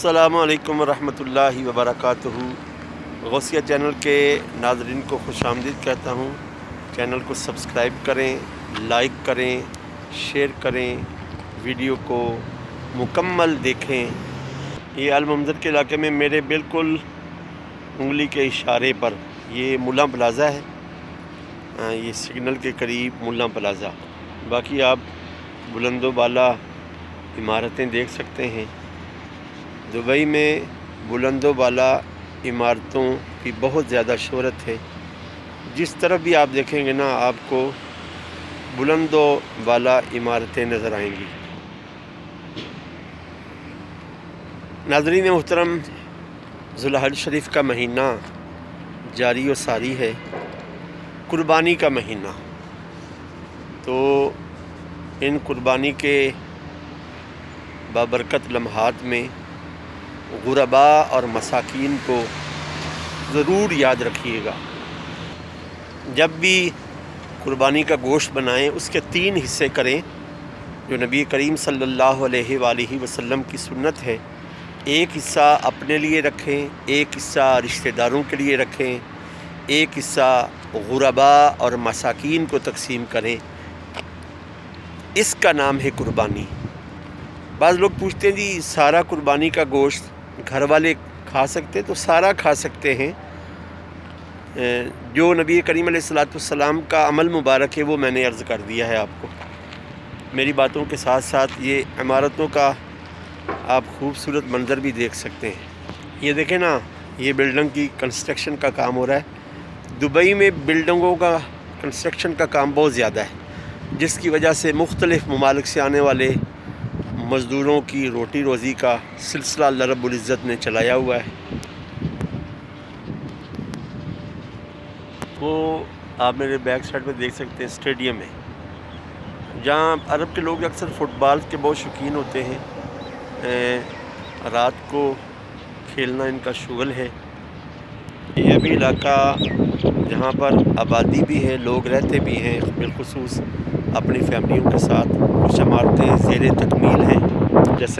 अस्सलामु अलैकुम वरहमतुल्लाहि वबरकातुहू। गौसिया चैनल के नाज़रीन को खुशामदीद कहता हूँ। चैनल को सब्सक्राइब करें, लाइक करें, शेयर करें, वीडियो को मुकम्मल देखें। ये अल-मंज़र के इलाके में मेरे बिल्कुल उंगली के इशारे पर ये मुल्ला प्लाज़ा है। ये सिग्नल के करीब मुल्ला प्लाज़ा। बाकी आप बुलंदो बाला इमारतें देख सकते हैं। दुबई में बुलंदो बाला इमारतों की बहुत ज़्यादा शोहरत है। जिस तरफ भी आप देखेंगे ना, आपको बुलंदो बाला इमारतें नज़र आएंगी। नाज़रीन मुहतरम, ज़ुल्हज शरीफ का महीना जारी व सारी है, कुर्बानी का महीना। तो इन कुर्बानी के बाबरकत लम्हात में गुरबा और मसाकीन को ज़रूर याद रखिएगा। जब भी कुर्बानी का गोश्त बनाएं, उसके 3 हिस्से करें, जो नबी करीम सल्लल्लाहु अलैहि वसल्लम की सुन्नत है। एक हिस्सा अपने लिए रखें, एक हिस्सा रिश्तेदारों के लिए रखें, एक हिस्सा गुरबा और मसाकीन को तकसीम करें। इसका नाम है कुर्बानी। बाज़ लोग पूछते हैं, जी सारा कुर्बानी का गोश्त घर वाले खा सकते? तो सारा खा सकते हैं। जो नबी करीम अलैहिस्सलाम का अमल मुबारक है वो मैंने अर्ज़ कर दिया है आपको। मेरी बातों के साथ साथ ये इमारतों का आप खूबसूरत मंज़र भी देख सकते हैं। ये देखें ना, ये बिल्डिंग की कंस्ट्रक्शन का काम हो रहा है। दुबई में बिल्डिंगों का कंस्ट्रक्शन का काम बहुत ज़्यादा है, जिसकी वजह से मुख्तलिफ़ ममालिक से आने वाले मज़दूरों की रोटी रोज़ी का सिलसिला अल्लाह रब्बुल इज़्ज़त ने चलाया हुआ है। वो आप मेरे बैक साइड में देख सकते हैं, स्टेडियम है, जहाँ अरब के लोग अक्सर फ़ुटबॉल के बहुत शौकीन होते हैं। रात को खेलना इनका शुगल है। ये भी इलाका जहाँ पर आबादी भी है, लोग रहते भी हैं, बिलखुसूस अपनी फैमिलियों के साथ। कुछ इमारतें ज़ेरे तकमील हैं, जैसे